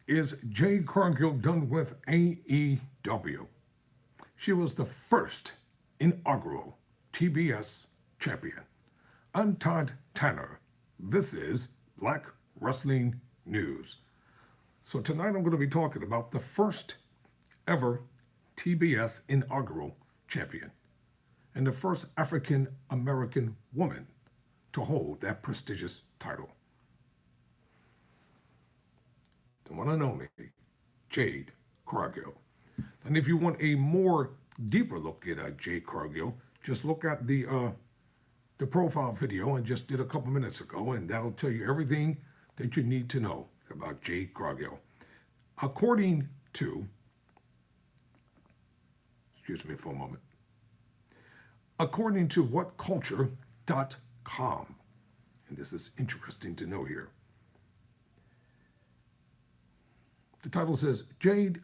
Is Jade Cargill done with AEW? She was the first inaugural TBS champion. I'm Todd Tanner. This is Black Wrestling News. So tonight I'm going to be talking about the first ever TBS inaugural champion and the first African American woman to hold that prestigious title. The one and only Jade Cargill. And if you want a more deeper look at Jade Cargill, just look at the profile video I just did a couple minutes ago, and that'll tell you everything that you need to know about Jade Cargill. According to, excuse me for a moment, according to whatculture.com, and this is interesting to know here, the title says, Jade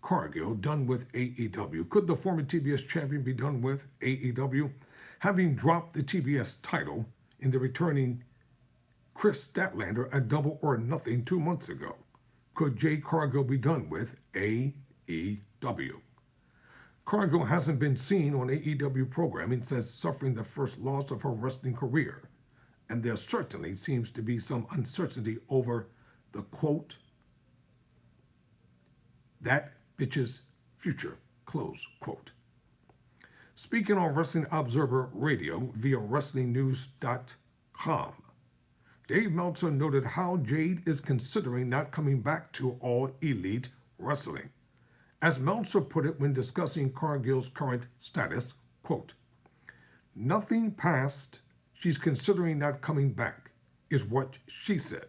Cargill done with AEW. Could the former TBS champion be done with AEW? Having dropped the TBS title in the returning Chris Statlander at Double or Nothing 2 months ago, could Jade Cargill be done with AEW? Cargill hasn't been seen on AEW programming since suffering the first loss of her wrestling career, and there certainly seems to be some uncertainty over the quote, that bitch's future, close quote. Speaking on Wrestling Observer Radio via WrestlingNews.com, Dave Meltzer noted how Jade is considering not coming back to All Elite Wrestling. As Meltzer put it when discussing Cargill's current status, quote, nothing past she's considering not coming back is what she said,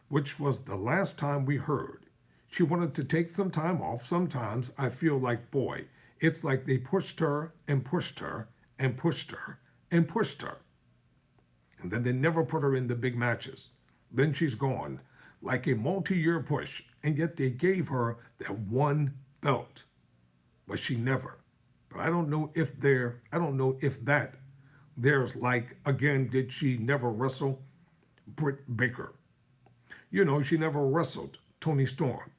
which was the last time we heard. She wanted to take some time off. Sometimes I feel like, boy, it's like they pushed her and pushed her and pushed her and pushed her. And then they never put her in the big matches. Then she's gone, like a multi-year push, and yet they gave her that one belt. But she never. But I don't know if there's like, again, did she never wrestle Britt Baker? You know, she never wrestled Toni Storm.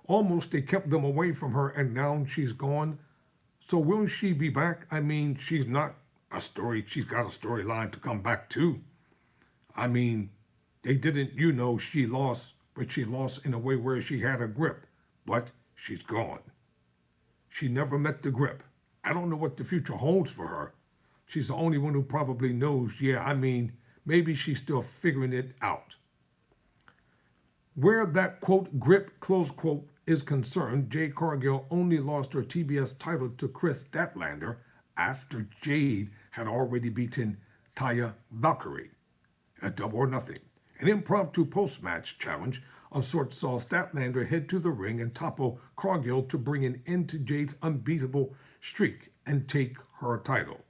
Almost they kept them away from her, and now she's gone. So will she be back? I mean, she's not a story. She's got a storyline to come back to. I mean, they didn't, she lost, but she lost in a way where she had a grip. But she's gone. She never met the grip. I don't know what the future holds for her. She's the only one who probably knows, maybe she's still figuring it out. Where that, quote, grip, close quote, is concerned, Jade Cargill only lost her TBS title to Chris Statlander after Jade had already beaten Taya Valkyrie at Double or Nothing. An impromptu post-match challenge of sorts saw Statlander head to the ring and topple Cargill to bring an end to Jade's unbeatable streak and take her title.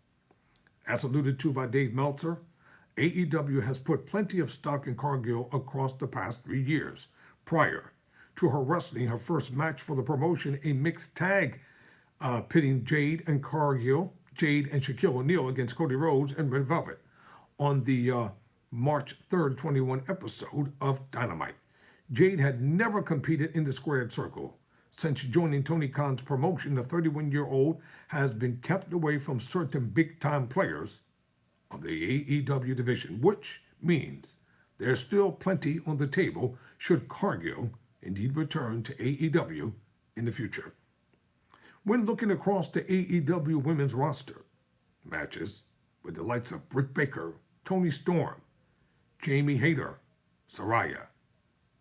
As alluded to by Dave Meltzer, AEW has put plenty of stock in Cargill across the past 3 years. Prior to her wrestling her first match for the promotion, a mixed tag pitting Jade and Shaquille O'Neal against Cody Rhodes and Red Velvet on the March 3rd, 21 episode of Dynamite. Jade had never competed in the squared circle. Since joining Tony Khan's promotion, the 31-year-old has been kept away from certain big-time players of the AEW division, which means there's still plenty on the table should Cargill indeed return to AEW in the future. When looking across the AEW women's roster, matches with the likes of Britt Baker, Toni Storm, Jamie Hayter, Saraya,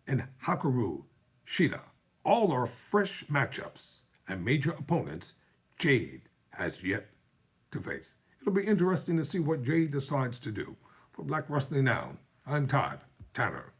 and Hikaru Shida, all are fresh matchups and major opponents Jade has yet to face. It'll be interesting to see what Jade decides to do. For Black Wrestling Now, I'm Todd Tanner.